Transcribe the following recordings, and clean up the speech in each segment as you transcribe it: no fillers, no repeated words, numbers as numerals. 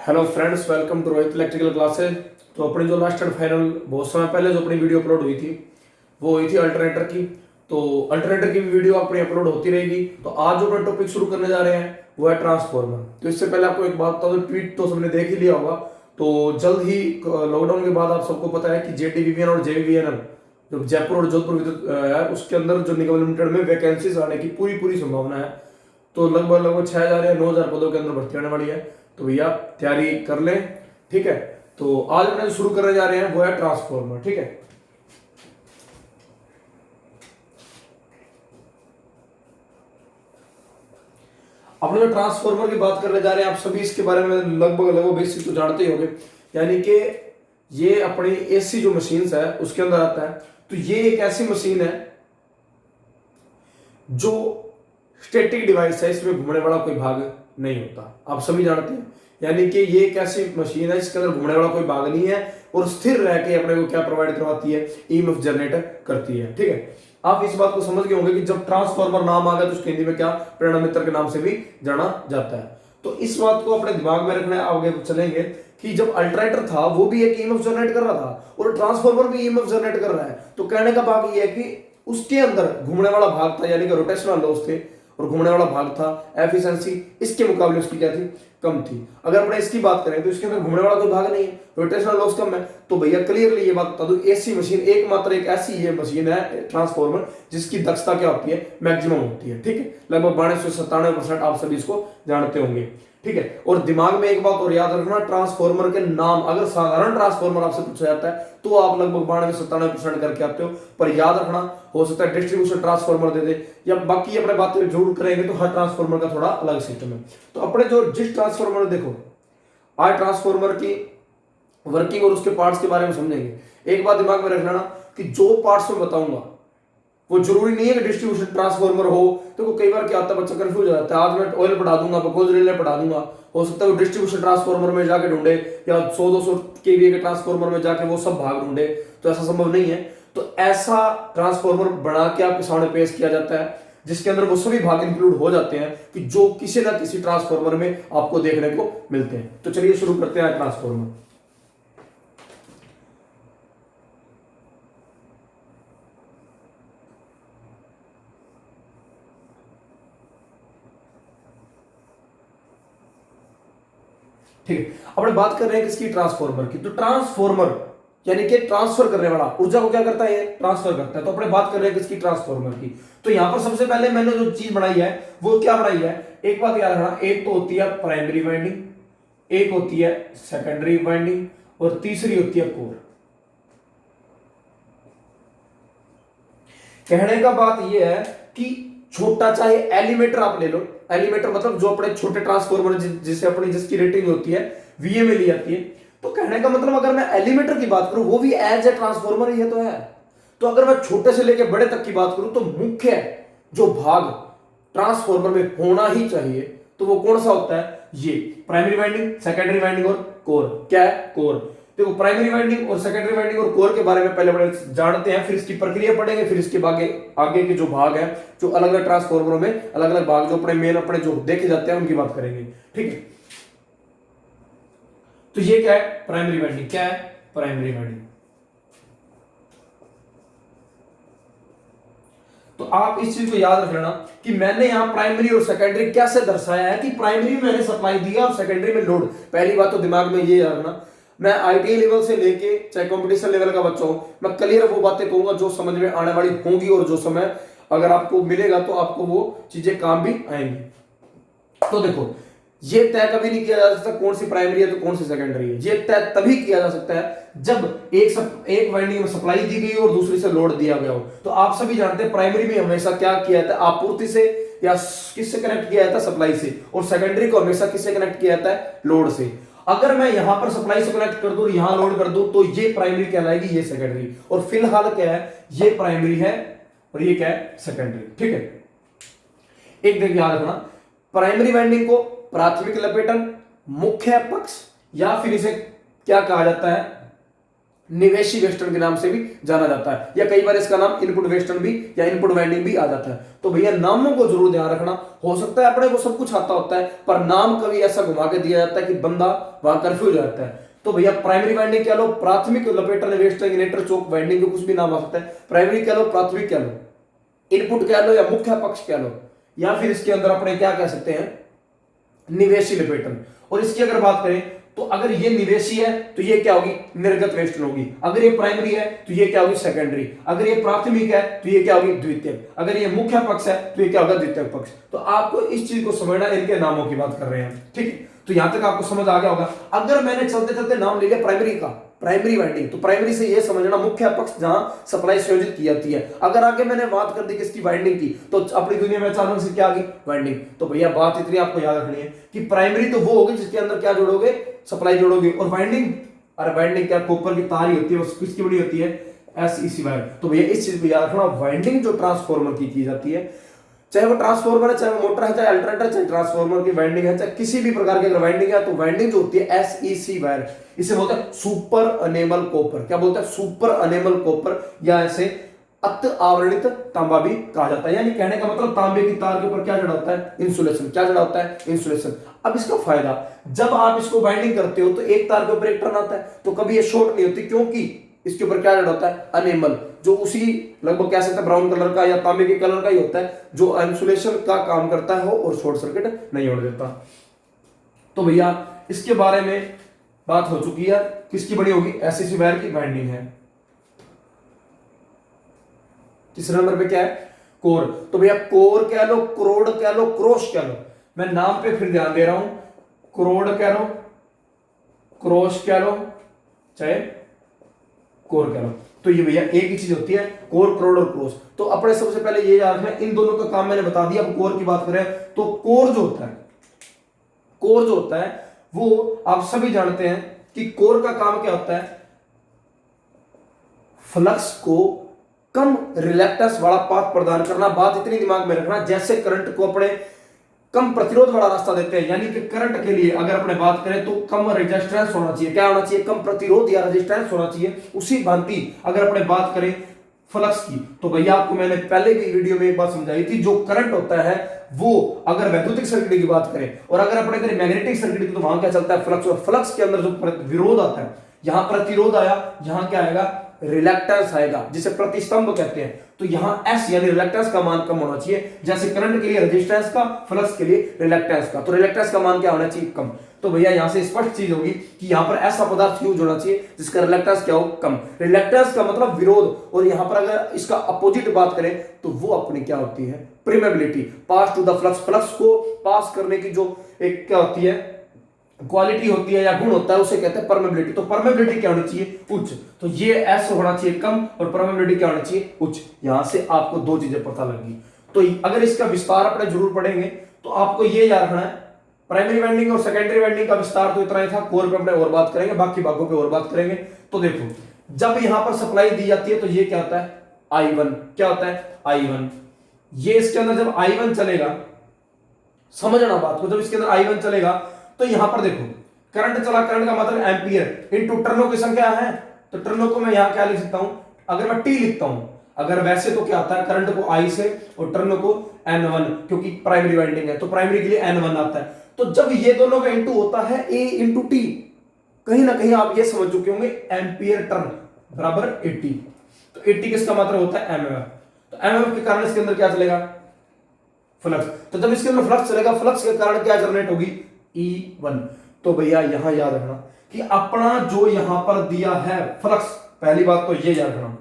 Hello friends, welcome to Rohit electrical classes. तो अपनी जो लास्ट एंड फाइनल बहुत समय पहले जो अपनी वीडियो अपलोड हुई थी वो हुई थी अल्टरनेटर की। तो अल्टरनेटर की भी वीडियो अपनी अपलोड होती रहेगी। तो आज जो अपना टॉपिक शुरू करने जा रहे हैं वो है ट्रांसफॉर्मर। तो इससे पहले आपको एक बात बता दूं, ट्वीट तो सबने देख ही लिया होगा। तो जल्द ही लॉकडाउन के बाद आप सबको पता है कि JTVVN और JVVNL जो जयपुर और जोधपुर विद्युत है उसके अंदर जो निगम लिमिटेड में वैकेंसीज आने की पूरी पूरी संभावना है। तो लगभग लगभग 6,000 या 9,000 पदों के अंदर भर्ती होने वाली है। तो भैया तैयारी कर लें, ठीक है। तो आज अपने जो शुरू करने जा रहे हैं वो है ट्रांसफॉर्मर, ठीक है। अपने जो ट्रांसफॉर्मर की बात करने जा रहे हैं, आप सभी इसके बारे में लगभग लगभग बेसिक तो जानते ही होंगे। यानी कि ये अपनी एसी जो मशीन है उसके अंदर आता है। तो ये एक ऐसी मशीन है जो स्टैटिक डिवाइस है, इसमें घूमने वाला कोई भाग नहीं होता, आप सभी जानते हैं। यानी कि ये एक ऐसी मशीन है जिसके अंदर घूमने वाला कोई भाग नहीं है और स्थिर रह के अपने को क्या प्रोवाइड करवाती है, ईएमएफ जनरेट करती है, ठीक है। आप इस बात को समझ गए होंगे कि जब ट्रांसफॉर्मर नाम आ गया तो उसको हिंदी में क्या प्रेरणा मित्र के नाम से भी जाना जाता है। तो इस बात को अपने दिमाग में रखना, आगे चलेंगे कि जब अल्टरनेटर था वो भी एक ईएमएफ जनरेट कर रहा था और ट्रांसफॉर्मर भी ईएमएफ जनरेट कर रहा है। तो कहने का भाग ये है कि उसके अंदर घूमने वाला भाग था, यानी कि रोटेशनल लॉस थे और घूमने वाला भाग था। एफिशिएंसी इसके मुकाबले उसकी क्या थी, कम थी। अगर अपने इसकी बात करें तो इसके अंदर घूमने वाला कोई भाग नहीं है, रोटेशनल लॉस कम है। तो भैया क्लियरली ये बात बता दूं, एसी मशीन एकमात्र एक ऐसी ये मशीन है ट्रांसफॉर्मर जिसकी दक्षता क्या होती है, मैक्सिमम होती है, ठीक है। लगभग 92 से 97% आप सभी इसको जानते होंगे, ठीक है। और दिमाग में एक बात और याद रखना, ट्रांसफॉर्मर के नाम अगर साधारण ट्रांसफॉर्मर आपसे पूछा जाता है तो आप लगभग 92 से 97% करके आते हो। पर याद रखना, हो सकता है डिस्ट्रीब्यूशन ट्रांसफॉर्मर दे दे या बाकी अपने बातें जरूर करेंगे। तो हर ट्रांसफॉर्मर का थोड़ा अलग सिस्टम है। तो अपने जो जिस ट्रांसफॉर्मर देखो, आज ट्रांसफॉर्मर की वर्किंग और उसके पार्ट्स के बारे में समझेंगे। एक बात दिमाग में रखना ना कि जो पार्ट्स में बताऊंगा वो जरूरी नहीं है कि डिस्ट्रीब्यूशन ट्रांसफॉर्मर हो। तो कई बार क्या होता है, बच्चा कंफ्यूज हो जाता है, आज मैं ऑयल पढ़ा दूंगा, बकोज रिले पढ़ा दूंगा, हो सकता है वो डिस्ट्रीब्यूशन ट्रांसफॉर्मर में जाके ढूंढे या 100-200 केवीए के ट्रांसफॉर्मर में जाके वो सब भाग ढूंढे। तो ऐसा संभव नहीं है। तो ऐसा ट्रांसफॉर्मर बना के आपके सामने पेश किया जाता है जिसके अंदर वो सभी भाग इंक्लूड हो जाते हैं कि जो किसी ना किसी ट्रांसफॉर्मर में आपको देखने को मिलते हैं। तो चलिए शुरू करते हैं ट्रांसफॉर्मर। ठीक है, अब हम बात कर रहे हैं किसकी, ट्रांसफॉर्मर की। तो ट्रांसफॉर्मर यानी कि ट्रांसफर करने वाला, ऊर्जा को क्या करता है, ट्रांसफर करता है। तो अपने बात कर रहे हैं किसकी, ट्रांसफॉर्मर की। तो यहां पर सबसे पहले मैंने जो चीज बनाई है वो क्या बनाई है, एक बात याद रखना, एक तो होती है प्राइमरी वाइंडिंग, एक होती है सेकेंडरी वाइंडिंग और तीसरी होती है कोर। कहने का बात यह है कि छोटा चाहे एलिमेटर आप ले लो, एलिमेटर मतलब जो अपने छोटे ट्रांसफॉर्मर जिसे अपनी जिसकी रेटिंग होती है VA में ली जाती है। तो कहने का मतलब अगर मैं एलिमेटर की बात करूं वो भी एज ए ट्रांसफॉर्मर ही है तो है। तो अगर मैं छोटे से लेकर बड़े तक की बात करूं तो मुख्य जो भाग ट्रांसफॉर्मर में होना ही चाहिए तो वो कौन सा होता है, ये प्राइमरी वाइंडिंग, सेकेंडरी वाइंडिंग और कोर। क्या है, कोर। देखो प्राइमरी वाइंडिंग और सेकेंडरी वाइंडिंग और कोर के बारे में पहले बड़े जानते हैं, फिर इसकी प्रक्रिया पढ़ेंगे, फिर इसके आगे आगे के जो भाग है, जो अलग अलग ट्रांसफॉर्मरों में अलग अलग भाग जो अपने मेन अपने जो देखे जाते हैं उनकी बात करेंगे, ठीक है। तो ये क्या है, प्राइमरी वाइंडिंग। क्या है, प्राइमरी वाइंडिंग। तो आप इस चीज को याद रख लेना कि मैंने यहां प्राइमरी और सेकेंडरी कैसे दर्शाया है कि प्राइमरी में मैंने सप्लाई दिया और सेकेंडरी में लोड। पहली बात तो दिमाग में ये रखना, मैं आईटीआई लेवल से लेके चाहे कंपटीशन लेवल का बच्चा हूं, मैं क्लियर वो बातें कहूंगा जो समझ में आने वाली होंगी और जो समय अगर आपको मिलेगा तो आपको वो चीजें काम भी आएंगी। तो देखो, ये तय कभी नहीं किया जा सकता कौन सी प्राइमरी है तो कौन सी सेकेंडरी है। ये तय तभी किया जा सकता है जब एक वाइंडिंग में सप्लाई दी गई और दूसरी से लोड दिया गया हो। तो आप सभी जानते हैं प्राइमरी में हमेशा क्या किया जाता है, आपूर्ति से या किससे कनेक्ट किया जाता है, सप्लाई से। और सेकेंडरी को हमेशा किससे कनेक्ट किया जाता है, लोड से। अगर मैं यहां पर सप्लाई से कनेक्ट कर दूं, यहां लोड कर दूं, तो ये प्राइमरी कहलाएगी, ये सेकेंडरी। और फिलहाल क्या है, ये प्राइमरी है और ये क्या है, सेकेंडरी, ठीक है। एक देखिए याद रखना, प्राइमरी वाइंडिंग को प्राथमिक लपेटन, मुख्य पक्ष या फिर इसे क्या कहा जाता है, निवेशी वेस्टर्न के नाम से भी जाना जाता है, या कई बार इसका नाम इनपुट वेस्टर्न भी या इनपुट वाइंडिंग भी आ जाता है। तो भैया नामों को जरूर ध्यान रखना। हो सकता है अपने को सब कुछ आता होता है, पर नाम कभी ऐसा घुमा के दिया जाता है कि बंदा वहां कंफ्यूज हो जाता है। तो भैया प्राइमरी वाइंडिंग कह लो, प्राथमिक लपेटन वेस्टर्न इनेटर चोक वाइंडिंग, कुछ भी नाम आ सकता है। प्राइमरी कह लो, प्राथमिक कह लो, इनपुट कह लो, या मुख्य पक्ष कह लो, या फिर इसके अंदर अपने क्या कह सकते हैं, निवेशी लपेटन। और इसकी अगर बात करें तो अगर ये निवेशी है तो ये क्या होगी, निर्गत वेस्टर्न होगी। अगर ये प्राइमरी है तो ये क्या होगी, सेकेंडरी। अगर ये प्राथमिक है तो ये क्या होगी, द्वितीयक। अगर ये मुख्य पक्ष है तो ये क्या होगा, द्वितीयक पक्ष। तो आपको इस चीज को समझना, इनके नामों की बात कर रहे हैं, ठीक है। तो यहां तक आपको समझ आ गया होगा। अगर मैंने चलते चलते नाम ले लिया प्राइमरी का, प्राइमरी वाइंडिंग, तो प्राइमरी से ये समझना मुख्य पक्ष जहां सप्लाई संयोजित की जाती है। अगर आगे मैंने बात कर दी किसकी, वाइंडिंग की, तो अपनी दुनिया में अचानक से क्या आ गई, वाइंडिंग। तो भैया बात इतनी आपको याद रखनी है कि प्राइमरी तो वो होगी जिसके अंदर क्या जोड़ोगे, सप्लाई जोड़ोगे। और वाइंडिंग, अरे वाइंडिंग क्या, कॉपर की तार ही होती है, किसकी बनी होती है, एसईसी वायर। तो भैया इस चीज को याद रखना, वाइंडिंग जो ट्रांसफार्मर की जाती है, चाहे वो ट्रांसफार्मर है, चाहे वो मोटर है, चाहे अल्टरनेटर, चाहे ट्रांसफार्मर की वाइंडिंग है, चाहे किसी भी प्रकार की अगर वाइंडिंग है, तो वाइंडिंग जो होती है एसईसी वायर, इसे बोलते हैं सुपर अनेमल कॉपर। क्या बोलते हैं, सुपर अनेमल कॉपर, या ऐसे अत आवरणित तांबा भी कहा जाता है। यानी कहने का मतलब तांबे की तार के ऊपर क्या जड़ा होता है, इंसुलेशन। क्या जड़ा होता है, इंसुलेशन। अब इसका फायदा, जब आप इसको वाइंडिंग करते हो तो एक तार के ऊपर एक टर्न आता है, तो कभी ये शॉर्ट नहीं होती, क्योंकि इसके ऊपर क्या जड़ा होता है, अनेमल, जो उसी लगभग कह सकते हैं ब्राउन कलर का या तांबे के कलर का ही होता है, जो इंसुलेशन का काम करता है और शॉर्ट सर्किट नहीं होने देता। तो भैया इसके बारे में बात हो चुकी है, किसकी बनी होगी, एसईसी वायर की वाइंडिंग है। तीसरे नंबर पे क्या है, कोर। तो भैया कोर कह लो, क्रोड कह लो, क्रॉस कह लो, मैं नाम पे फिर ध्यान दे रहा हूं, क्रोड कह लो, क्रॉस कह लो, चाहे कोर कह लो। तो ये भैया एक ही चीज होती है, कोर, क्रोड और क्रॉस। तो अपने सबसे पहले ये याद रखना, इन दोनों का काम मैंने बता दिया। अब कोर की बात करें तो कोर जो होता है, कोर जो होता है वो आप सभी जानते हैं कि कोर का काम क्या होता है, फ्लक्स को कम रिलेक्टेंस वाला पाथ प्रदान करना। बात इतनी दिमाग में रखना, जैसे करंट को अपने कम प्रतिरोध वाला रास्ता देते हैं, यानी कि करंट के लिए अगर अपने बात करें तो कम रेजिस्टेंस होना चाहिए। क्या होना चाहिए, कम प्रतिरोध या रेजिस्टेंस होना चाहिए। उसी भांति अगर अपने बात करें फ्लक्स की, तो भैया आपको मैंने पहले भी वीडियो में एक बात समझाई थी, जो करंट होता है वो अगर वैद्युतिक सर्किट की बात करें और अगर अपने करें मैग्नेटिक सर्किट की, तो वहां क्या चलता है, फ्लक्स। और फ्लक्स के अंदर जो विरोध आता है, यहां प्रतिरोध आया, यहां क्या आएगा, रिलैक्टेंस आएगा, जिसे प्रतिस्तंभ कहते हैं। तो यहां एस यानी रिलैक्टेंस का मान कम होना चाहिए, जैसे करंट के लिए रेजिस्टेंस का, फ्लक्स के लिए रिलैक्टेंस का। तो रिलैक्टेंस का मान क्या होना चाहिए, कम। तो भैया यहां से स्पष्ट चीज होगी कि यहां पर ऐसा पदार्थ यूज होना चाहिए जिसका रिलैक्टेंस क्या हो, कम। रिलैक्टेंस का मतलब विरोध, और यहां पर अगर इसका अपोजिट बात करें तो वो अपनी क्या होती है, permeability, pass to the flux. Flux को पास करने की जो एक क्या होती है, क्वालिटी होती है या गुण होता है, उसे कहते हैं परमेबिलिटी। तो परमेबिलिटी क्या होनी चाहिए, उच्च। तो ये एस होना चाहिए कम, और परमेबिलिटी क्या होना चाहिए, उच्च। यहां से आपको दो चीजें पता लगी। तो अगर इसका विस्तार अपने जरूर पढ़ेंगे तो आपको ये याद रखना है, प्राइमरी वाइंडिंग और सेकेंडरी वाइंडिंग का विस्तार तो इतना ही था। कोर पे अपने और बात करेंगे, बाकी भागों पे और बात करेंगे। तो देखो, जब यहां पर सप्लाई दी जाती है तो ये क्या होता है, I1। क्या होता है, I1। ये इसके अंदर जब I1 चलेगा, समझना बात को, जब इसके अंदर I1 चलेगा तो यहां पर देखो करंट चला, करंट का मतलब एम्पियर इनटू टर्नों की संख्या है। तो टर्नों को मैं यहां क्या लिख सकता हूं, अगर मैं टी लिखता हूं, अगर वैसे तो क्या आता है, करंट को I से और टर्नों को N1, क्योंकि प्राइमरी वाइंडिंग है तो प्राइमरी के लिए N1 आता है। तो जब ये दोनों का इंटू होता है A इंटू टी, कहीं ना कहीं आप ये समझ चुके होंगे, एम्पियर टर्न बराबर 80। तो 80 किसका मात्रा होता है, MMF। तो MMF के कारण इसके अंदर क्या चलेगा, फ्लक्स। तो जब इसके अंदर फ्लक्स चलेगा, फ्लक्स के कारण क्या जनरेट होगी, E1। तो भैया यहां याद रखना कि अपना जो यहां पर दिया है फ्लक्स, पहली बात तो ये याद रखना,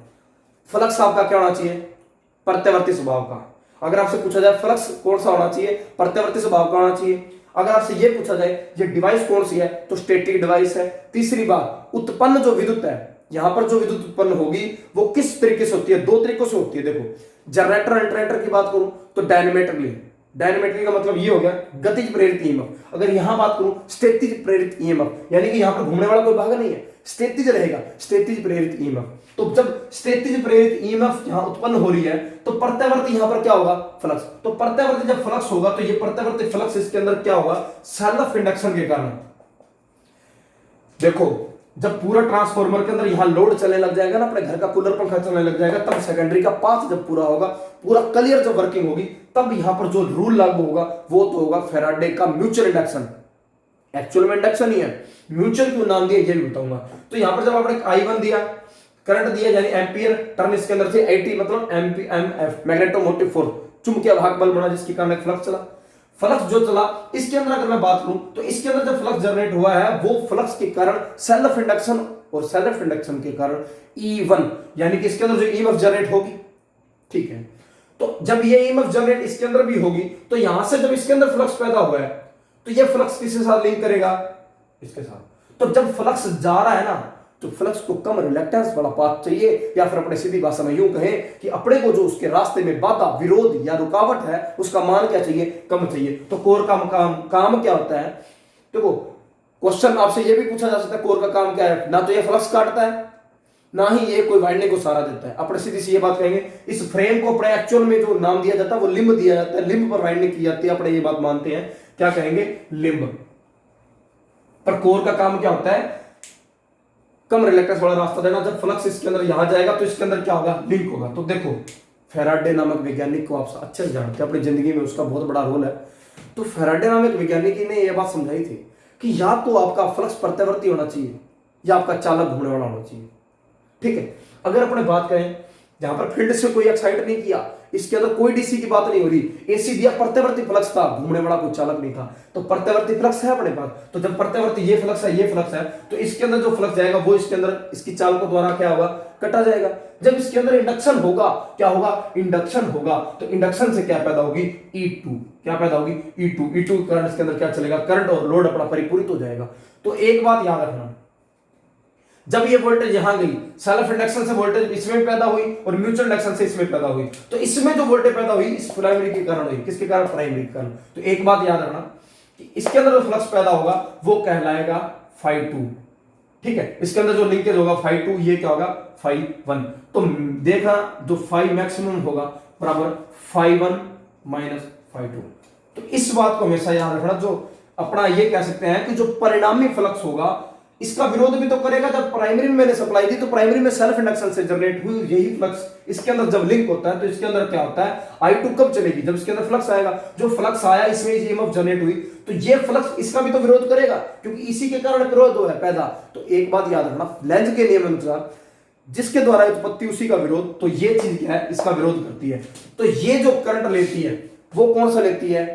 फ्लक्स आपका क्या होना चाहिए, प्रत्यावर्ती स्वभाव का। अगर आपसे पूछा जाए फ्लक्स कौन सा होना चाहिए, प्रत्यावर्ती स्वभाव का होना चाहिए। अगर आपसे ये पूछा जाए ये डिवाइस कौन सी है, तो स्टैटिक डिवाइस है। तीसरी बात, उत्पन्न जो विद्युत है, यहां पर जो विद्युत उत्पन्न होगी वो किस तरीके से होती है, दो तरीकों से होती है। देखो, जनरेटर अल्टरनेटर की बात करूं तो डायनेमेट्रिकली, डायनेमेट्रिक का मतलब ये हो गया गतिज प्रेरित ईएमएफ। अगर यहां बात करूं स्थितिज प्रेरित ईएमएफ, यानी कि यहां पर घूमने वाला कोई भाग नहीं है, स्थितिज रहेगा, स्थितिज प्रेरित ईएमएफ। तो जब स्थितिज प्रेरित ईएमएफ यहां उत्पन्न हो रही है तो प्रत्यावर्ती यहां पर क्या होगा, फ्लक्स। तो प्रत्यावर्ती जब फ्लक्स होगा तो ये प्रत्यावर्ती फ्लक्स इसके अंदर क्या होगा, सेल्फ इंडक्शन के कारण। देखो जब पूरा ट्रांसफार्मर के अंदर यहाँ लोड चलने लग जाएगा ना, अपने घर का कूलर पंखा चलने लग जाएगा, तब सेकेंडरी का पाथ जब पूरा होगा, पूरा क्लियर जब वर्किंग होगी, तब यहाँ पर जो रूल लागू होगा वो तो होगा फैराडे का म्यूचुअल इंडक्शन। एक्चुअल में इंडक्शन ही है, म्यूचुअल क्यों नाम दिया ये भी बताऊंगा। तो यहाँ पर जब आपने I1 दिया, करंट दिया यानी एम्पियर, टर्न इसके अंदर से 80 मतलब एमएफ मैग्नेटोमोटिव फोर्स, चुंबकीय भाग बल बना जिसके कारण फ्लक्स चला। फ्लक्स जो चला इसके अंदर अगर मैं बात करूं तो इसके अंदर जो फ्लक्स जनरेट हुआ है वो फ्लक्स के कारण सेल्फ इंडक्शन, और सेल्फ इंडक्शन के कारण E1 यानी कि इसके अंदर जो ईएमएफ जनरेट होगी, ठीक है। तो जब ये ईएमएफ जनरेट इसके अंदर भी होगी तो यहां से जब इसके अंदर फ्लक्स पैदा हुआ है तो ये फ्लक्स किसके साथ लिंक करेगा, इसके साथ। तो जब फ्लक्स जा रहा है ना तो फ्लक्स को कम रिलेक्टेंस वाला पाथ चाहिए, या फिर अपने सीधी भाषा में यूं कहें कि अपने को जो उसके रास्ते में बाधा, विरोध या रुकावट है उसका मान क्या चाहिए, कम चाहिए। तो कोर का काम क्या होता है, देखो क्वेश्चन आपसे ये भी पूछा जा सकता है कोर का काम क्या है, ना तो ये फ्लक्स काटता है ना ही ये कोई वाइंडिंग को सहारा देता है। अपने सीधी सी ये बात कहेंगे, इस फ्रेम को अपने एक्चुअल में जो नाम दिया जाता है वो लिंब दिया जाता है, लिंब पर वाइंडिंग की जाती है, अपने ये बात मानते हैं, क्या कहेंगे, लिंब। पर कोर का काम क्या होता है, कम रिलेक्टेंस वाला रास्ता देना। जब फ्लक्स इसके अंदर यहां जाएगा तो इसके अंदर क्या होगा, लिंक होगा। तो देखो फैराडे नामक वैज्ञानिक को आप अच्छे से जानते हैं, अपनी जिंदगी में उसका बहुत बड़ा रोल है। तो फैराडे नामक वैज्ञानिक ने यह बात समझाई थी कि या तो आपका फ्लक्स प्रत्यावर्ती होना चाहिए या आपका चालक घूमने वाला होना चाहिए, ठीक है। अगर अपने बात करें जहां पर फील्ड से कोई एक्साइट नहीं किया, इसके अंदर कोई डीसी की बात नहीं हो रही, एसी दिया, प्रत्यावर्ती फ्लक्स था, घूमने वाला कोई चालक नहीं था, तो प्रत्यावर्ती फ्लक्स है अपने पास। तो जब प्रत्यावर्ती ये फ्लक्स है, ये फ्लक्स है, तो इसके अंदर जो फ्लक्स जाएगा वो इसके अंदर इसकी चालकों द्वारा क्या होगा, कटा जाएगा। जब इसके अंदर इंडक्शन होगा, क्या होगा, इंडक्शन होगा, तो इंडक्शन से क्या पैदा होगी, E2, क्या पैदा होगी, E2 करंट इसके अंदर क्या चलेगा, करंट और लोड अपना परिपूरित हो जाएगा। तो एक बात याद रखना, जब ये वोल्टेज यहां गई, सेल्फ इंडक्शन से वोल्टेज इसमें पैदा हुई और म्यूचुअल इंडक्शन से इसमें पैदा हुई, तो इसमें जो वोल्टेज पैदा हुई इस प्राइमरी के कारण हुई, किसके कारण, प्राइमरी के कारण। तो एक बात याद रखना कि इसके अंदर जो फ्लक्स पैदा होगा वो कहलाएगा φ2, ठीक है। इसके अंदर जो लिंकेज होगा φ2, ये क्या होगा, φ1। तो देखा जो φ मैक्सिमम होगा बराबर φ1 माइनस φ2। तो इस बात को हमेशा याद रखना, जो अपना ये कह सकते हैं कि जो परिणामी फ्लक्स होगा इसका विरोध भी तो करेगा। जब प्राइमरी में मैंने सप्लाई दी तो प्राइमरी में सेल्फ इंडक्शन से जनरेट हुई यही फ्लक्स इसके अंदर जब लिंक होता है तो इसके अंदर क्या होता है, I2 कब चलेगी, जब इसके अंदर फ्लक्स आएगा। जो फ्लक्स आया इसमें ईएमएफ जनरेट हुई तो ये फ्लक्स इसका भी तो विरोध करेगा, क्योंकि इसी के कारण विरोध हुआ है पैदा। तो एक बात याद रखना, लेंज के नियम अनुसार जिसके द्वारा उत्पत्ति उसी का विरोध, तो ये चीज क्या है, इसका विरोध करती है। तो ये जो करंट लेती है वो कौन सा लेती है,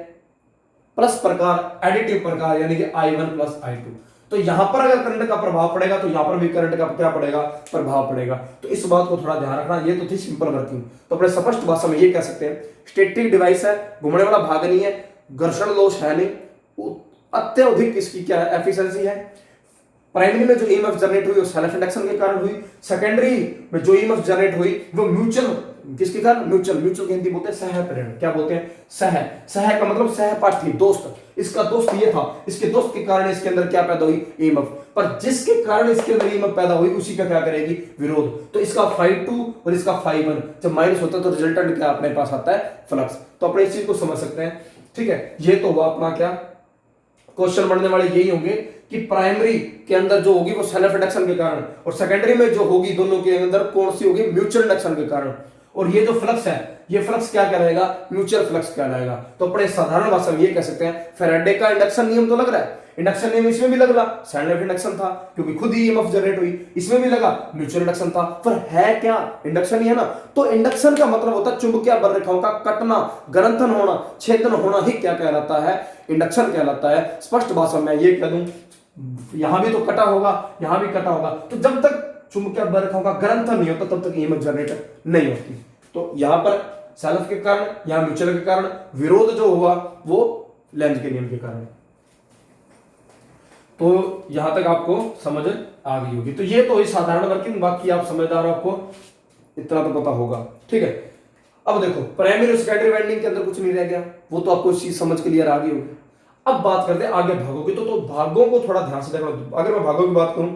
प्लस प्रकार, एडिटिव प्रकार, यानी कि I1 प्लस I2। तो यहां पर अगर करंट का प्रभाव पड़ेगा तो यहां पर भी करंट का क्या पड़ेगा, प्रभाव पड़ेगा। तो इस बात को थोड़ा ध्यान रखना। ये तो थी सिंपल वर्किंग। तो अपने स्पष्ट भाषा में ये कह सकते हैं, स्टैटिक डिवाइस है, घूमने वाला भाग नहीं है, घर्षण लोच है नहीं, अत्यधिक इसकी क्या है, एफिशिएंसी है। प्राइमरी में जो ईएमएफ जनरेट हुई वो सेल्फ इंडक्शन के कारण हुई, सेकेंडरी में जो ईएमएफ जनरेट हुई वो म्यूचुअल, किसके कारण, म्यूचुअल की हिंदी बोलते हैं सह प्रेरण, क्या बोलते हैं, सह का मतलब सहपाठी, दोस्त। इसका दोस्त ये था, इसके दोस्त के कारण इसके अंदर क्या पैदा हुई, ईएमएफ। पर जिसके कारण इसके अंदर ईएमएफ पैदा हुई उसी का क्या करेगी, विरोध। तो इसका φ2 और इसका φ1 जब माइनस होता है तो रिजल्टेंट क्या अपने पास आता है, फ्लक्स। तो अपने इस चीज को समझ सकते हैं, ठीक है। ये तो हुआ अपना क्या, क्वेश्चन बनने वाले यही होंगे कि प्राइमरी के अंदर जो होगी वो सेल्फ इंडक्शन के कारण, और सेकेंडरी में जो होगी दोनों के अंदर कौन सी होगी, म्यूचुअल इंडक्शन के कारण। और ये जो फ्लक्स है ये फ्लक्स क्या कहलाएगा, म्यूचुअल फ्लक्स कहलाएगा। तो अपने साधारण भाषा में ये कह सकते हैं, फैराडे का इंडक्शन नियम तो लग रहा है, इंडक्शन नियम इसमें भी लग रहा, सेल्फ इंडक्शन था क्योंकि खुद ही ईएमएफ जनरेट हुई, इसमें भी लगा म्यूचुअल इंडक्शन था, पर है क्या, इंडक्शन ही है ना। तो इंडक्शन का मतलब होता है चुंबकीय बलरेखाओं का कटना, ग्रंथन होना, छेदन होना ही क्या कहलाता है, इंडक्शन कहलाता है। स्पष्ट भाषा में ये कह दूं, यहां भी तो कटा होगा, यहां भी कटा होगा, तो जब तक चुंबकीय बलरेखाओं का ग्रंथन नहीं होता तब तक ईएमएफ जनरेट नहीं होती। तो यहां पर सेल्फ के कारण या म्यूचुअल के कारण विरोध जो हुआ वो लेंज के नियम के कारण। तो यहां तक आपको समझ आ गई होगी। तो ये तो ही साधारण वर्किंग, बाकी आप समझदार हो, आपको इतना तो पता होगा, ठीक है। अब देखो प्राइमरी और सेकेंडरी वाइंडिंग के अंदर कुछ नहीं रह गया, वो तो आपको इस चीज समझ क्लियर आ गई होगी। अब बात करते हैं आगे भागों की। तो भागों को थोड़ा ध्यान से देखना। अगर मैं भागों की बात करूं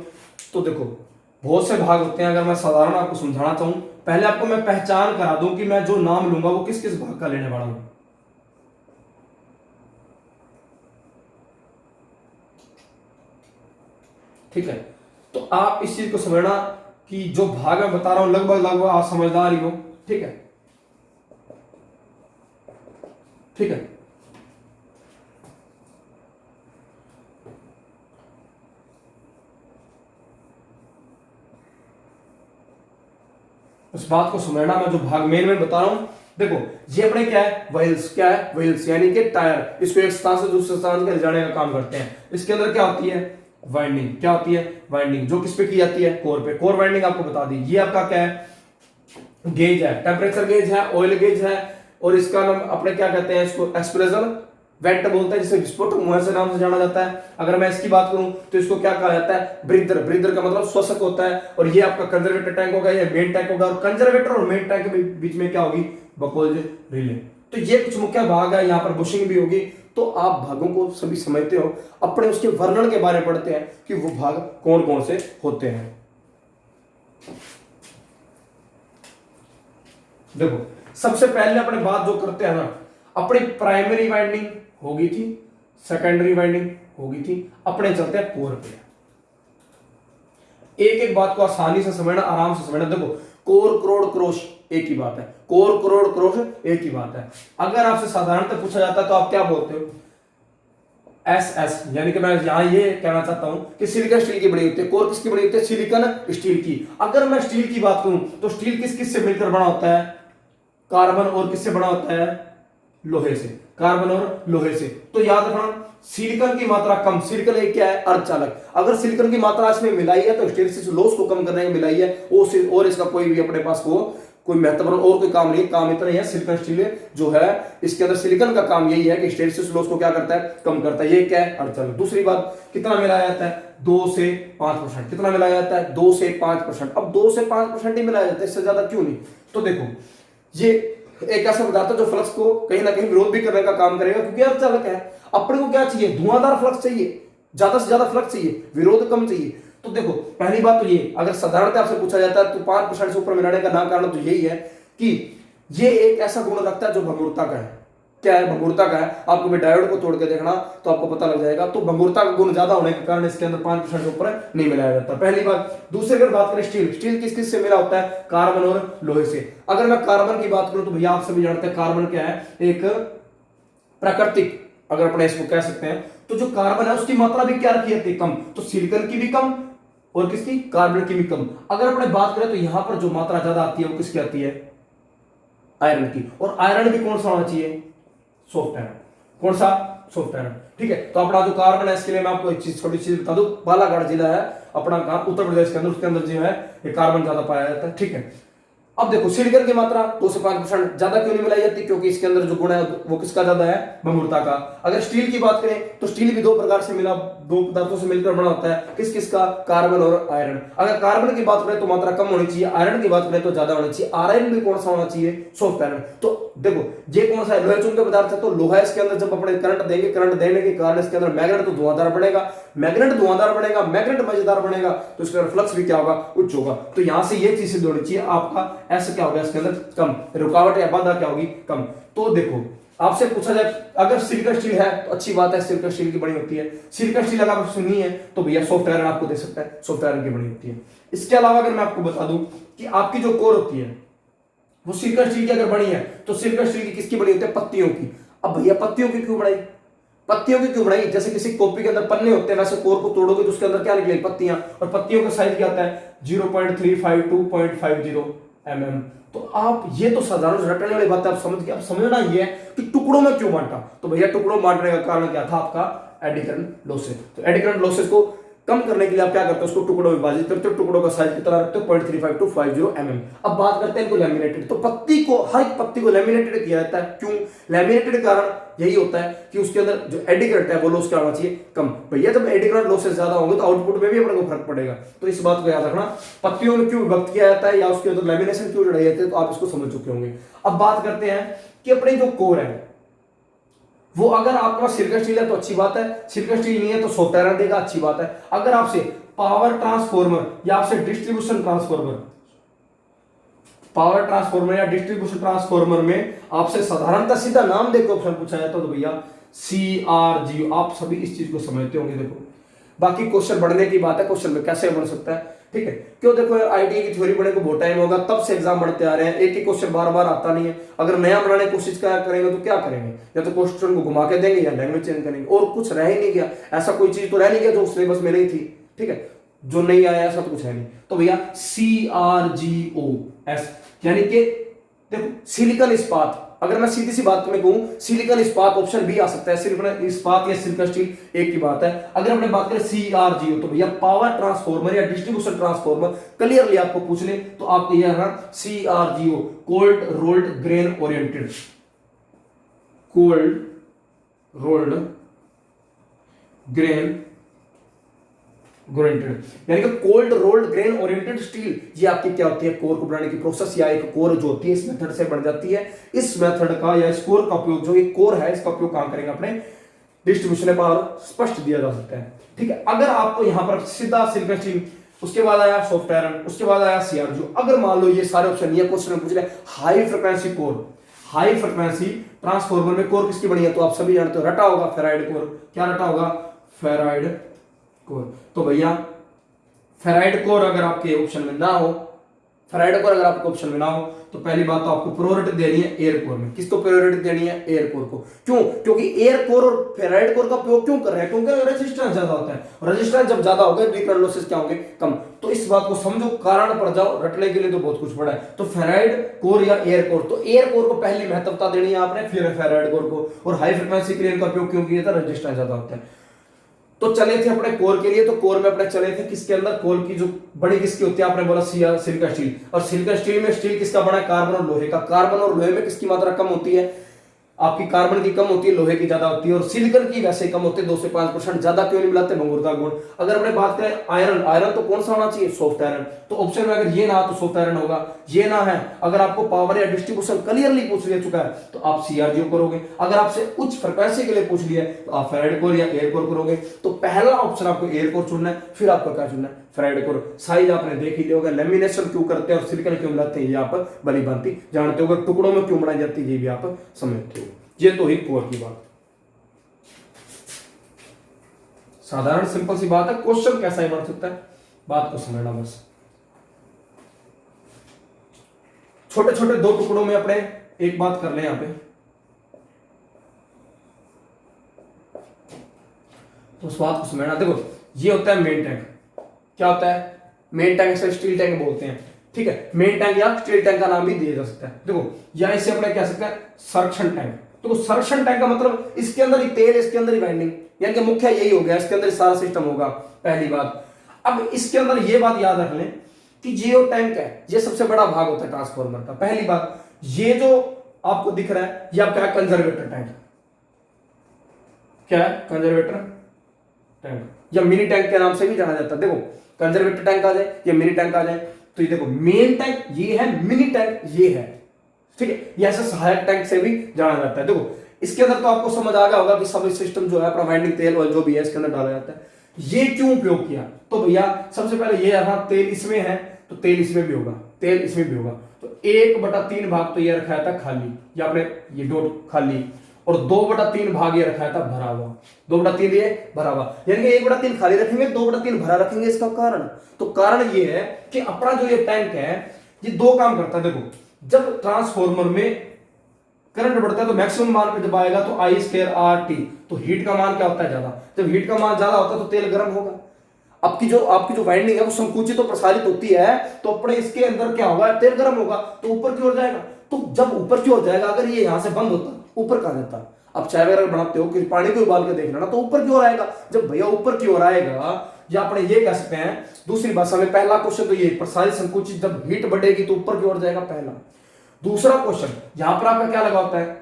तो देखो बहुत से भाग होते हैं। अगर मैं साधारण आपको समझाना चाहूं, पहले आपको मैं पहचान करा दूं कि मैं जो नाम लूंगा वो किस किस भाग का लेने वाला हूं। ठीक है, तो आप इस चीज को समझना कि जो भाग मैं बता रहा हूं लगभग लगभग आप समझदार ही हो। ठीक है, ठीक है। उस बात को समझना, मैं जो भाग में बता रहा हूं। देखो ये अपने क्या है, व्हील्स, क्या है व्हील्स, यानी कि टायर, इसको एक स्थान से दूसरे स्थान के ले जाने का काम करते हैं। इसके अंदर क्या होती है, वाइंडिंग, क्या होती है, वाइंडिंग, जो किस पे की जाती है, कोर पे। कोर वाइंडिंग आपको बता दी, ये आपका क्या है, गेज है, टेम्परेचर गेज है, ऑयल गेज है, और इसका नाम अपने क्या कहते हैं, इसको एक्सप्रेशन वेंट बोलते हैं, जिसे विस्फोट मुंह से नाम से जाना जाता है। अगर मैं इसकी बात करूं तो इसको क्या कहा जाता है, ब्रीदर। ब्रीदर का मतलब श्वसक होता है। और ये आपका कंजर्वेटर टैंक होगा, ये मेन टैंक होगा, और कंजर्वेटर और मेन टैंक के बीच में क्या होगी, बकोल्ज रिले। तो ये कुछ मुख्य भाग है, यहाँ पर बुशिंग भी होगी। तो आप भागों को सभी समझते हो, अपने उसके वर्णन के बारे में पढ़ते हैं कि वो भाग कौन कौन से होते हैं। देखो सबसे पहले अपने बात जो करते हैं ना, अपनी प्राइमरी वाइंडिंग होगी थी, सेकेंडरी वाइंडिंग होगी थी, अपने चलते हैं कोर पे। एक एक बात को आसानी से समझना, आराम से समझना। देखो कोर क्रोड क्रोश एक ही बात है, कोर क्रोड क्रोश एक ही बात है। अगर आपसे साधारणतः पूछा जाता है तो आप क्या बोलते हो, एस एस, यानी कि मैं यहां ये कहना चाहता हूं कि सिलिकॉन स्टील की बनी होती है। कोर किसकी बनी होती है, सिलिकॉन स्टील की। अगर मैं स्टील की बात करूं तो स्टील किस किस से मिलकर बना होता है, कार्बन और किससे बना होता है, लोहे से, कार्बन और लोहे से। तो याद रखना सिलिकॉन की मात्रा कम, सिलिकॉन एक क्या है, अर्धचालक। अगर सिलिकॉन की मात्रा इसमें मिलाई है तो हिस्टैरिसीस लॉस को कम करने में मिलाई है, और इसका कोई भी अपने पास कोई महत्वपूर्ण और कोई काम नहीं है। काम इतना ही है, सिलिकॉन स्टील जो है इसके अंदर सिलिकॉन का काम यही है कि हिस्टैरिसीस लॉस को क्या करता है, कम करता है। ये क्या है, अर्धचालक। दूसरी बात, कितना मिलाया जाता है, 2 से 5%। कितना मिलाया जाता है, 2 से 5%। अब 2 से 5% ही मिलाया जाता है, इससे ज्यादा क्यों नहीं। तो देखो ये एक ऐसा पदार्थ है जो फ्लक्स को कहीं ना कहीं विरोध भी करने का काम करेगा, क्योंकि अर्धचालक है। अपने को क्या चाहिए, धुआंधार फ्लक्स चाहिए, ज्यादा से ज्यादा फ्लक्स चाहिए, विरोध कम चाहिए। तो देखो पहली बात तो ये, अगर साधारणतः आपसे पूछा जाता है तो 5% से ऊपर मिलाने का ना कारण तो यही है कि ये एक ऐसा गुण रखता है जो भंगुरता का है। क्या है, भंगुरता का है। आपको मैं डायोड को तोड़ के देखना तो आपको पता लग जाएगा। तो भंगुरता का गुण ज्यादा होने के कारण इसके अंदर 5% से ऊपर नहीं मिलाया जाता, पहली बात। दूसरी अगर बात करें स्टील, स्टील किस किस से मिला होता है, कार्बन और लोहे से। अगर मैं कार्बन की बात करूं तो भैया आप सभी जानते हैं कार्बन क्या है, एक प्राकृतिक, अगर अपने इसको कह सकते हैं। तो जो कार्बन है उसकी मात्रा भी क्या रखी जाती है, कम। तो सिलिकॉन की भी कम और किसकी, कार्बन की भी कम। अगर अपने बात करें तो यहां पर जो मात्रा ज्यादा आती है वो किसकी आती है, आयरन की। और आयरन भी कौन सा होना चाहिए, सॉफ्ट आयरन। कौन सा, सॉफ्ट आयरन। ठीक है, तो अपना जो कार्बन है इसके लिए मैं आपको एक चीज, छोटी चीज बता दूं। बालाघाट जिला है अपना, कहां, उत्तर प्रदेश के अंदर, उसके अंदर जो है ये कार्बन ज्यादा पाया जाता है। ठीक है, अब देखो सिलिकॉन की मात्रा 2 से 5% ज्यादा क्यों नहीं मिलाई जाती, क्योंकि इसके अंदर जो गुण है वो किसका ज्यादा है, भंगुरता का। अगर स्टील की बात करें तो स्टील भी 2 प्रकार से मिला, 2 पदार्थों से मिलकर बना होता है, किस किस का, कार्बन और आयरन। अगर कार्बन की बात करें तो मात्रा कम होनी चाहिए, आयरन की बात करें तो ज्यादा होनी चाहिए। आयरन भी कौन सा होना चाहिए, सॉफ्ट आयरन। तो देखो ये कौन सा है, लोहे चुंबकीय पदार्थ है। तो लोहा इसके अंदर जब अपने करंट देंगे, करंट देने के कारण इसके अंदर मैग्नेट तो धुआंधार बनेगा, मैग्नेट धुआंधार बनेगा, मैग्नेट मजेदार बनेगा, तो इसके अंदर फ्लक्स भी क्या होगा, उच्च होगा। तो यहां से ये चीज होनी चाहिए आपका, ऐसा क्या होगा इसके अंदर, कम, रुकावट या बाधा क्या होगी, कम। तो देखो आपसे पूछा जाए अगर सिलिकॉन स्टील है तो अच्छी बात है, सिलिकॉन स्टील की बनी होती है। सिलिकॉन स्टील अगर आपको सुनी है तो भैया सॉफ्ट आयरन आपको दे सकता है, सॉफ्ट आयरन की बनी होती है। इसके अलावा अगर मैं आपको बता दूं कि आपकी जो कोर होती है वो सिलिकॉन स्टील की अगर बनी है तो सिलिकॉन स्टील की किसकी बनी होती है, पत्तियों की। अब भैया पत्तियों की क्यों बनाई, पत्तियों की क्यों बनाई, जैसे किसी कॉपी के अंदर पन्ने होते हैं, वैसे कोर को तोड़ोगे तो उसके अंदर क्या निकलेगी, पत्तियां। और पत्तियों का साइज क्या आता है, 0.352.50 mm। तो आप ये तो साधारण रटने वाली बात है, आप समझ गए। अब समझना ये है कि टुकड़ों में क्यों बांटा। तो भैया टुकड़ों में बांटने का कारण क्या था, आपका एडी करंट लॉसेस। तो एडी करंट लॉसेस को कम करने के लिए आप क्या करते हो, उसको टुकड़ों में विभाजित करते हो। टुकड़ों का साइज कितना रखते हो, 0.35 to 50 mm। अब बात करते हैं इनको लैमिनेटेड। तो पत्ती को, हर एक पत्ती को लैमिनेटेड किया जाता है। क्यों लैमिनेटेड, कारण यही होता है कि उसके अंदर जो एडी करंट है वो लॉस क्या होना चाहिए, कम। भैया जब एडी करंट लॉसेस ज्यादा होंगे तो आउटपुट में भी अपने को फर्क पड़ेगा। तो इस बात को याद रखना, पत्तियों में क्यों विभक्त किया जाता है या उसके अंदर लैमिनेशन क्यों जोड़ाई जाती है, तो आप इसको समझ चुके होंगे। अब बात करते हैं कि अपनी जो कोर है वो, अगर आपके पास सिलिकॉन स्टील है तो अच्छी बात है, सिलिकॉन स्टील नहीं है तो सॉफ्ट आयरन देगा, अच्छी बात है। अगर आपसे पावर ट्रांसफॉर्मर या आपसे डिस्ट्रीब्यूशन ट्रांसफॉर्मर, पावर ट्रांसफॉर्मर या डिस्ट्रीब्यूशन ट्रांसफॉर्मर में आपसे साधारणतः सीधा नाम देकर ऑप्शन पूछा जाता है तो भैया CRGO, आप सभी इस चीज को समझते होंगे। देखो बाकी क्वेश्चन बढ़ने की बात है, क्वेश्चन में कैसे बन सकता है, ठीक है। क्यों, देखो आईटीआई की थ्योरी पढ़ने को बहुत टाइम होगा, तब से एग्जाम बढ़ते आ रहे हैं, एक ही क्वेश्चन बार बार आता नहीं है। अगर नया बनाने की कोशिश क्या करेंगे तो क्या करेंगे, या तो क्वेश्चन को घुमा के देंगे या लैंग्वेज चेंज करेंगे, और कुछ रह ही नहीं गया। ऐसा कोई चीज तो रह नहीं गया जो सिलेबस में नहीं थी, ठीक है, जो नहीं आया ऐसा तो कुछ है नहीं। तो भैया CRGOS यानी कि देखो सिलिकॉन इस्पात, अगर मैं सीधी सी बात में कहूं सिलिकॉन इस्पात ऑप्शन भी आ सकता है, सिलिकॉन इस्पात या सिलिकॉन स्टील एक की बात है। अगर हमने बात करें CRGO तो भैया पावर ट्रांसफॉर्मर या डिस्ट्रीब्यूशन ट्रांसफॉर्मर, क्लियरली आपको पूछ ले तो आपको यह है CRGO, cold rolled grain oriented, cold rolled grain oriented यानी कि cold rolled grain oriented steel. ये आपकी क्या होती है, कोर को बनाने की प्रोसेस, या एक कोर जो होती है इस मेथड से बन जाती है। इस मेथड का या इस कोर का उपयोग, जो ये कोर है इसका उपयोग कहां करेंगे, अपने डिस्ट्रीब्यूशन पावर स्पष्ट दिया जा सकता है, ठीक है। अगर आपको यहां पर सीधा सिलिकॉन स्टील, उसके बाद आया सॉफ्ट आयरन, उसके बाद आया CRGO, अगर मान लो ये सारे ऑप्शन ये क्वेश्चन में पूछ रहे high frequency core, high frequency transformer में कोर किसकी बनी है, तो आप सभी जानते हो रटा होगा फेराइड कोर। क्या रटा होगा, फेराइड कोर। तो भैया फेराइड कोर अगर आपके ऑप्शन में ना हो, फेराइड कोर अगर आपके ऑप्शन में ना हो, तो पहली बात तो आपको प्रायोरिटी देनी है एयर कोर में। किसको प्रायोरिटी देनी है, एयर कोर को। क्यों, क्योंकि एयर कोर और फेराइड कोर का उपयोग क्यों कर रहे हैं, क्योंकि रेजिस्टेंस ज्यादा होता है, रेजिस्टेंस जब ज्यादा होगा रिकरेंट लॉसेस क्या होंगे, कम। तो इस बात को समझो, कारण पर जाओ, रटने के लिए तो बहुत कुछ पड़ा है। तो फेराइड कोर या एयर कोर, तो एयर कोर को पहली महत्वता देनी है आपने, फिर फेराइड कोर को। और हाई फ्रिक्वेंसी के लिए इनका उपयोग क्यों किया था, रेजिस्टेंस ज्यादा होता है। तो चले थे अपने कोर के लिए, तो कोर में अपने चले थे किसके अंदर, कोर की जो बड़ी किसकी होती है, आपने बोला सिलिकॉन स्टील। और सिलिकॉन स्टील में स्टील किसका बना है, कार्बन और लोहे का। कार्बन और लोहे में किसकी मात्रा कम होती है, आपकी कार्बन की कम होती है, लोहे की ज्यादा होती है। और सिलिकॉन की वैसे कम होती है, 2 से 5%। ज्यादा क्यों नहीं मिलाते, भंगुर का गुण। अगर अपने बात करें आयरन, आयरन तो कौन सा होना चाहिए, सॉफ्ट आयरन। तो ऑप्शन में अगर ये ना तो सॉफ्ट आयरन होगा, ये ना है। अगर आपको पावर या डिस्ट्रीब्यूशन क्लियरली पूछ लिया चुका है तो आप CRGO करोगे। अगर आपसे उच्च फ्रिक्वेंसी के लिए पूछ लिया तो आप फेराइड कोर या एयर कोर करोगे। तो पहला ऑप्शन आपको एयर कोर चुनना है, फिर आपको क्या चुनना है, फेराइड कोर। साइज आपने देख ही लिया होगा, लेमिनेशन क्यों करते हैं और सिलिकॉन क्यों मिलाते हैं ये आप भली भांति जानते होगे, टुकड़ों में क्यों बनाई जाती है ये भी आप समझते हो। ये तो ही कोर की बात, साधारण सिंपल सी बात है। क्वेश्चन कैसा ही बन सकता है, बात को समझना बस। छोटे छोटे 2 टुकड़ों में अपने एक बात कर ले यहां पे, तो उस बात को समझना। देखो ये होता है मेन टैंक, क्या होता है मेन टैंक, से स्टील टैंक बोलते हैं, ठीक है। मेन टैंक या स्टील टैंक का नाम भी दिया जा सकता है। देखो या इसे अपने कह सकते हैं सक्शन टैंक। तो सक्शन टैंक का मतलब इसके अंदर ही तेल, इसके अंदर ही वाइंडिंग, यानी कि मुख्य यही हो गया, इसके अंदर सारा सिस्टम होगा, पहली बात। अब इसके अंदर ये बात याद रख लें कि जो टैंक है ये सबसे बड़ा भाग होता है ट्रांसफार्मर का। पहली बात, ये जो आपको दिख रहा है ये आपका कंजर्वेटर टैंक, क्या है कंजर्वेटर टैंक, या मिनी टैंक के नाम से भी जाना जाता है। देखो कंजर्वेटर टैंक आ जाए या मिनी टैंक आ जाए, तो ये देखो मेन टैंक ये है, मिनी टैंक ये है, ठीक है। ये ऐसे सहायक टैंक से भी जाना जाता है। देखो इसके अंदर तो आपको समझ आ गया होगा कि सब सिस्टम जो है प्रोवाइडिंग तेल और जो भी है इसके अंदर डाला जाता है। ये क्यों उपयोग किया, तो भैया सबसे पहले ये रहा तेल इसमें है तो तेल इसमें भी होगा, तेल इसमें भी होगा। तो 1/3 भाग तो ये रखा था खाली, या आपने ये डॉट खाली, और 2/3 भाग ये रखा था भरा हुआ। 2/3 ये भरा हुआ, यानी कि 1/3 खाली रखेंगे, 2/3 भरा रखेंगे। इसका कारण, तो कारण ये है कि अपना जो ये टैंक है ये 2 काम करता है। देखो जब ट्रांसफॉर्मर में करंट बढ़ता है तो मैक्सिमम मान पे जब आएगा तो I2RT, तो हीट का मान क्या होता है ज्यादा। जब हीट का मान ज्यादा होता है तो तेल गर्म होगा। आपकी जो वाइंडिंग है वो संकुचित तो प्रसारित होती है, तो अपने इसके अंदर क्या होगा, तेल गर्म होगा तो ऊपर की ओर जाएगा। तो जब ऊपर की ओर जाएगा, अगर ये यहां से बंद होता ऊपर कहां जाता। अब चाय वगैरह बनाते हो कि पानी को उबाल के देखना ना, तो ऊपर की ओर आएगा। जब भैया ऊपर की ओर आएगा, या अपने ये कह सकते हैं दूसरी भाषा में, पहला क्वेश्चन तो ये प्रसारित संकुचित, जब हीट बढ़ेगी तो ऊपर की ओर जाएगा, पहला। दूसरा क्वेश्चन यहां पर आपका क्या लगा होता है,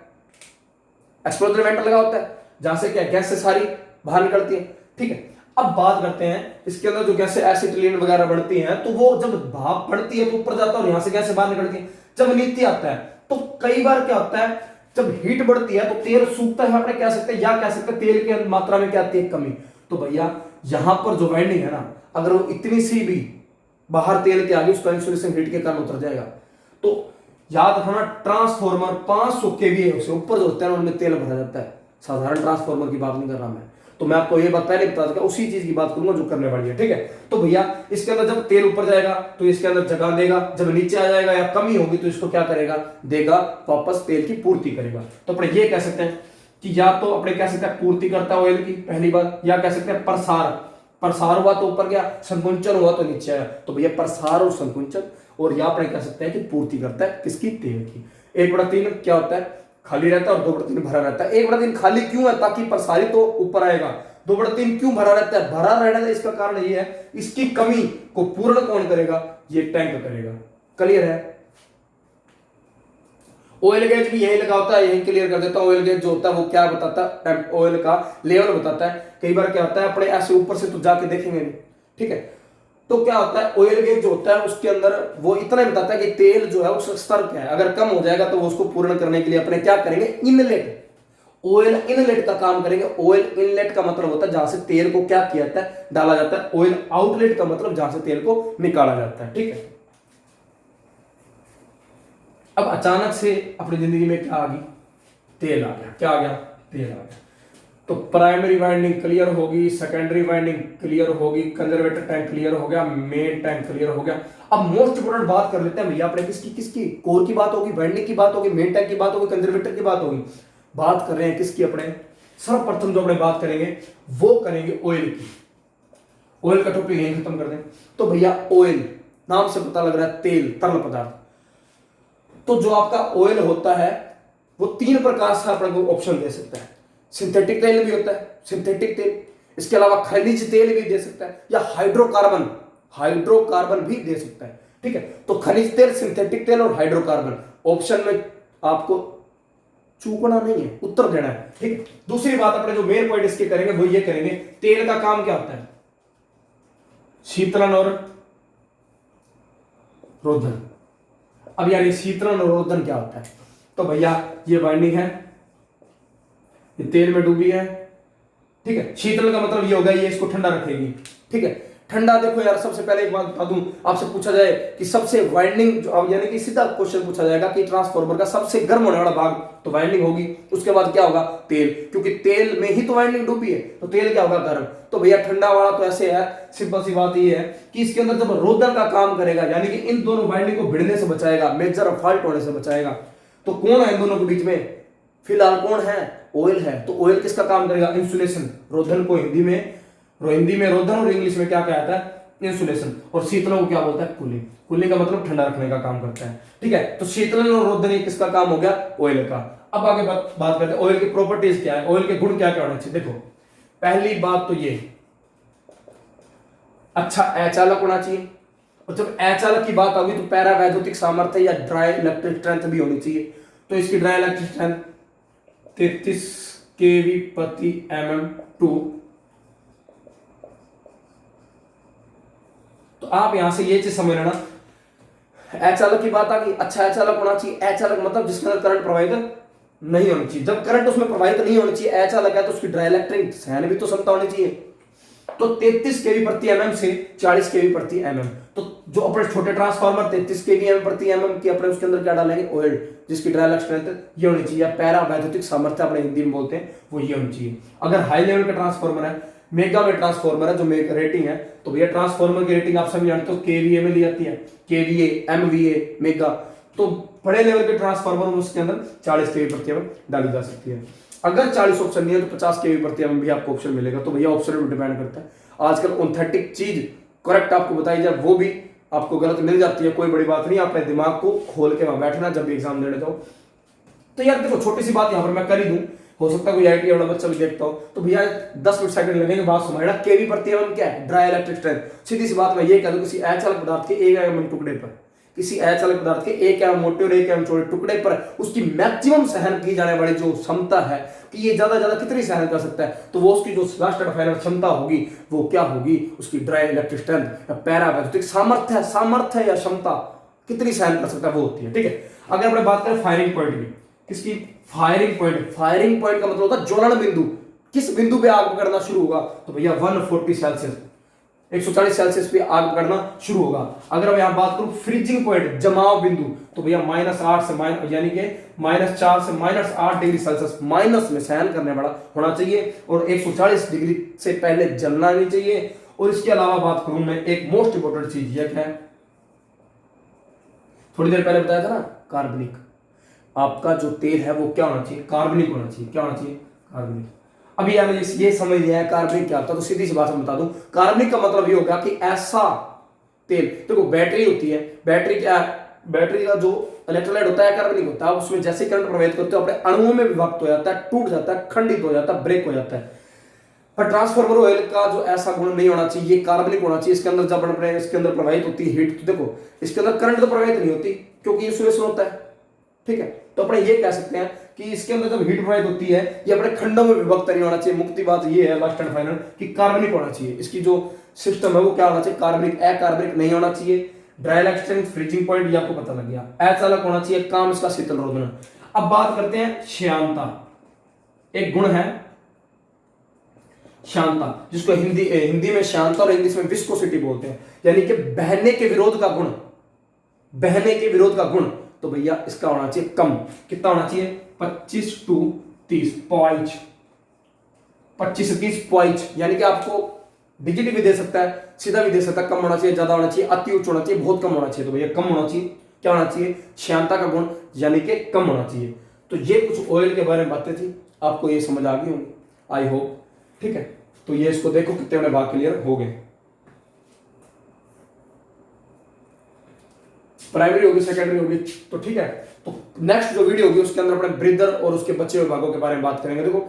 एक्सप्लोजन वेंट लगा होता है, जहां से क्या गैस से सारी बाहर निकलती है, ठीक है। अब बात करते हैं इसके अंदर जो गैसें एसिटिलीन वगैरह बढ़ती हैं, तो वो जब भाप बढ़ती है तो ऊपर जाता है और यहां से गैसें बाहर निकलती है। जब नीचे आता है तो कई बार क्या होता है, जब हीट बढ़ती है तो तेल सूखता है, अपने कह सकते हैं, या कह सकते हैं तेल की मात्रा में क्या आती है, कमी। तो भैया यहां पर जो वाइंडिंग है ना, अगर वो इतनी सी भी बाहर तेल के आगे, उसका इंसुलेशन हीट के कारण उतर जाएगा। तो याद रखना, ट्रांसफॉर्मर 500 kVA से ऊपर जो होता है उनमें तेल भरा जाता है। साधारण ट्रांसफॉर्मर की बात नहीं कर रहा मैं, तो मैं आपको ये बात पहले बता दूंगा, उसी चीज की बात करूंगा जो करने वाली है, ठीक है। तो भैया इसके अंदर जब तेल ऊपर जाएगा तो इसके अंदर जगह देगा, जब नीचे आ जाएगा या कमी होगी तो इसको क्या करेगा, देगा, वापस तेल की पूर्ति करेगा। तो अपने ये कह सकते हैं कि या तो अपने कह सकते हैं पूर्ति करता है ऑयल की, पहली बात, या कह सकते हैं प्रसार, प्रसार हुआ तो ऊपर गया, संकुंचन हुआ तो नीचे आया। तो भैया प्रसार और संकुंचन, और या अपने कह सकते हैं कि पूर्ति करता है किसकी, तेल की। 1/3 क्या होता है, खाली रहता है, और 2/3 भरा रहता है। 1/3 खाली क्यों है, ताकि प्रसारित तो ऊपर आएगा। 2/3 क्यों भरा रहता है, भरा रहने का इसका कारण ये है, इसकी कमी को पूर्ण कौन करेगा, ये टैंक करेगा। क्लियर है। ऑयल गेज भी यही लगा होता है, यही क्लियर कर देता हूं। ऑयल गेज जो होता है वो क्या बताता है, ऑयल का लेवल बताता है। कई बार क्या होता है, अपने ऐसे ऊपर से तो जाके देखेंगे नहीं, ठीक है। तो क्या होता है, ऑयल गेज जो होता है उसके अंदर वो इतना ही बताता है कि तेल जो है उसका स्तर क्या है। अगर कम हो जाएगा तो वो उसको पूर्ण करने के लिए अपने क्या करेंगे, इनलेट, ऑयल इनलेट का काम करेंगे। ऑयल इनलेट का मतलब होता है जहां से तेल को क्या किया जाता है, डाला जाता है। ऑयल आउटलेट का मतलब जहां से तेल को निकाला जाता है, ठीक है। अब अचानक से अपनी जिंदगी में क्या आ गई, तेल आ गया। क्या आ गया, तेल आ गया। तो प्राइमरी वाइंडिंग क्लियर होगी, सेकेंडरी वाइंडिंग क्लियर होगी, कंजर्वेटर टैंक क्लियर हो गया, मेन टैंक क्लियर हो गया। अब मोस्ट इंपोर्टेंट बात कर लेते हैं भैया अपने, किसकी किसकी, कोर की बात होगी, वाइंडिंग की बात होगी, मेन टैंक की बात होगी, कंजर्वेटर की बात होगी। बात कर रहे हैं किसकी, अपने सर्वप्रथम जो अपने बात करेंगे वो करेंगे ऑयल की। ऑयल का टॉपिक यहीं खत्म कर दें। तो भैया ऑयल नाम से पता लग रहा है तेल, तरल पदार्थ। तो जो आपका ऑयल होता है वो 3 प्रकार से अपने को ऑप्शन दे सकता है। सिंथेटिक तेल भी होता है, सिंथेटिक तेल, इसके अलावा खनिज तेल भी दे सकता है, या हाइड्रोकार्बन, हाइड्रोकार्बन भी दे सकता है, ठीक है। तो खनिज तेल, सिंथेटिक तेल और हाइड्रोकार्बन, ऑप्शन में आपको चूकना नहीं है, उत्तर देना है, ठीक है। दूसरी बात अपने जो मेन पॉइंट इसके करेंगे वो ये करेंगे, तेल का काम क्या होता है, शीतलन और रोधन। अब यानी शीतलन और रोधन क्या होता है, तो भैया ये वाइंडिंग है, ये तेल में डूबी है, ठीक है। शीतल का मतलब ये होगा ये इसको ठंडा रखेगी, ठीक है। ठंडा देखो यार, सबसे पहले एक बात बता दूं, आपसे पूछा जाए कि सबसे वाइंडिंग यानी कि सीधा क्वेश्चन पूछा जाएगा कि ट्रांसफार्मर का सबसे गर्म होने वाला भाग, तो वाइंडिंग होगी। उसके बाद क्या होगा, तेल, क्योंकि तेल में ही तो वाइंडिंग डूबी है, तो तेल क्या होगा, गर्म। तो भैया ठंडा वाला तो ऐसे है, सिंपल सी बात ये है कि इसके अंदर जब रोधन का काम करेगा, यानी कि इन दोनों वाइंडिंग को भिड़ने से बचाएगा, मेजर फॉल्ट होने से बचाएगा। तो कौन है इन दोनों के बीच में, फिलहाल कौन है, ऑयल है। तो ऑयल किसका काम करेगा, इंसुलेशन, रोधन को हिंदी में रोधन और इंग्लिश में क्या कहता है, इंसुलेशन। और शीतलन को क्या बोलता है, कूलिंग। कूलिंग का मतलब ठंडा रखने का काम करता है, ठीक है। तो शीतलन और रोधन ये किसका काम हो गया, ऑयल का। अब आगे बात करते हैं ऑयल की प्रॉपर्टीज क्या है, ऑयल के गुण क्या क्या होने चाहिए। देखो पहली बात तो ये अच्छा अचालक होना चाहिए, और जब अचालक की बात होगी तो पैरा वैद्युतिक सामर्थ्य या ड्राई इलेक्ट्रिक स्ट्रेंथ भी होनी चाहिए। तो इसकी ड्राई इलेक्ट्रिक स्ट्रेंथ 33 kV प्रति mm2। तो आप यहां से ये चीज समझ लेना, अचालक की बात आ गई, अच्छा अचालक होना चाहिए। अचालक मतलब जिसके अंदर करंट प्रवाहित नहीं होनी चाहिए। जब करंट उसमें प्रवाहित नहीं होनी चाहिए, अचालक है, तो उसकी ड्राई इलेक्ट्रिक सहन भी तो क्षमता होनी चाहिए। तो 33 kV प्रति mm से 40 kV प्रति mm। तो जो अपने छोटे ट्रांसफार्मर 33 kV प्रति mm की अपने उसके अंदर क्या डालेंगे, ऑयल, जिसकी ड्राई इलेक्ट्रिक स्ट्रेंथ ये होनी चाहिए, या पैरा वैद्युतिक सामर्थ्य अपने हिंदी में बोलते हैं, वो ये होनी चाहिए। अगर हाई लेवल का ट्रांसफार्मर है, मेगा में ट्रांसफार्मर है, जो रेटिंग है, तो भैया ट्रांसफार्मर की रेटिंग आप सभी जानते हो केवीए में ली जाती है, केवीए, एमवीए, मेगा। तो बड़े लेवल के ट्रांसफार्मर उसके अंदर 40 kV प्रति mm डाली जा सकती है। अगर 40 ऑप्शन नहीं है तो 50 kV प्रति mm भी आपको ऑप्शन मिलेगा। तो भैया ऑप्शन पर डिपेंड करता है। आजकल ऑथेंटिक चीज करेक्ट आपको बताई जाए, वो भी आपको गलत मिल जाती है, कोई बड़ी बात नहीं। अपने दिमाग को खोल के वहां बैठना जब भी एग्जाम देने जाओ। तो यार देखो छोटी सी बात यहां पर मैं कर ही दूं, हो सकता है कोई आईटी वाला बच्चा भी देखता हो, तो भैया 10 मिनट सेकंड लगेंगे बात समझना। केवी प्रति एमएम क्या है, ड्राई इलेक्ट्रिक स्ट्रेंथ। सीधी सी बात मैं ये कह दूं, किसी अचालक पदार्थ के 1 mm टुकड़े पर, किसी अचालक पदार्थ के 1 mm मोटे और 1 mm चौड़े टुकड़े पर उसकी मैक्सिमम सहन की जाने वाली जो क्षमता है कि ये ज्यादा कितनी सहन कर सकता है, तो वो उसकी जो लास्ट फाइनल क्षमता होगी वो क्या होगी, उसकी ड्राई इलेक्ट्रिक स्ट्रेंथ या पैरा वैद्युतिक सामर्थ्य या क्षमता कितनी सहन कर सकता है वो होती है, ठीक है। अगर अपने बात करें फायरिंग पॉइंट की, किसकी, फायरिंग पॉइंट का मतलब होता है ज्वलन बिंदु, किस बिंदु पे आग पकड़ना शुरू होगा, तो भैया 140 सेल्सियस। 140 सेल्सियस पे आग पकड़ना शुरू होगा। अगर मैं यहां बात करूं फ्रीजिंग पॉइंट, जमाव बिंदु, तो भैया -8 से माइनस यानी कि -4 से -8 डिग्री सेल्सियस माइनस में सहन करने वाला होना चाहिए और 140 डिग्री से पहले जलना नहीं चाहिए। और इसके अलावा बात करूं मैं एक मोस्ट इंपोर्टेंट चीज यह है, थोड़ी देर पहले बताया था ना कार्बनिक, आपका जो तेल है वो क्या होना चाहिए, कार्बनिक होना चाहिए। क्या होना चाहिए, कार्बनिक। अभी यार ये समझ लिया है कार्बनिक क्या होता है, तो सीधी सी बात मैं बता दूं, कार्बनिक का मतलब ये होगा कि ऐसा तेल, देखो बैटरी होती है, बैटरी क्या है, बैटरी का जो इलेक्ट्रोलाइट होता है कार्बनिक होता है, उसमें जैसे करंट प्रवाहित करते हो अपने अणुओं में विभक्त हो जाता है, टूट जाता है, खंडित हो जाता है, ब्रेक हो जाता है। पर ट्रांसफार्मर ऑयल का जो ऐसा गुण नहीं होना चाहिए, ये कार्बनिक होना चाहिए। इसके अंदर जब अपने इसके अंदर प्रवाहित होती है हीट, तो देखो इसके अंदर करंट तो प्रवाहित नहीं होती क्योंकि इंसुलेशन होता है, ठीक है। तो अपने ये कह सकते हैं कि इसके अंदर जब हीट प्रवाहित होती है ये अपने खंडों में विभक्त नहीं होना चाहिए। मुक्ति बात ये है लास्ट एंड फाइनल कि कार्बनिक होना चाहिए। इसकी जो सिस्टम है वो क्या होना चाहिए, कार्बनिक, अकार्बनिक नहीं होना चाहिए। ड्राई स्ट्रेंथ, फ्रीजिंग पॉइंट ये आपको पता लग गया। अचालक होना चाहिए, काम इसका शीतल रोधन। अब बात करते हैं श्यानता, एक गुण है शांता, जिसको हिंदी में शांता और इंग्लिश में विस्कोसिटी बोलते हैं, यानी कि बहने के विरोध का गुण, बहने के विरोध का गुण। तो भैया इसका होना चाहिए कम, कितना होना चाहिए, 25 to 30 पॉइंट, 25 से 30 पॉइंट, यानी कि आपको डिजिट भी दे सकता है, सीधा भी दे सकता है। कम होना चाहिए, ज्यादा होना चाहिए, अति उच्च होना चाहिए, बहुत कम होना चाहिए। तो भैया कम होना चाहिए, क्या होना चाहिए, श्यानता का गुण यानी कि कम होना चाहिए। तो ये कुछ ऑयल के बारे में बातें थी, आपको ये समझ आ गई होंगी आई होप, ठीक है। तो ये इसको देखो कितने बड़े भाग क्लियर हो गए। प्राइमरी होगी, सेकेंडरी होगी, तो ठीक है। तो नेक्स्ट जो वीडियो होगी उसके अंदर अपने ब्रीदर और उसके बच्चे हुए भागों के बारे में बात करेंगे। देखो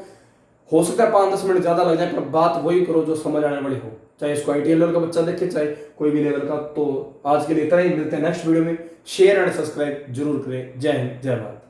हो सकता है 5-10 मिनट ज्यादा लग जाए, पर बात वही करो जो समझ आने वाली हो, चाहे इसको ITI लेवल का बच्चा देखे चाहे कोई भी लेवल का। तो आज के लिए इतना ही, मिलते हैं नेक्स्ट वीडियो में। शेयर एंड सब्सक्राइब जरूर करें। जय हिंद, जय भारत।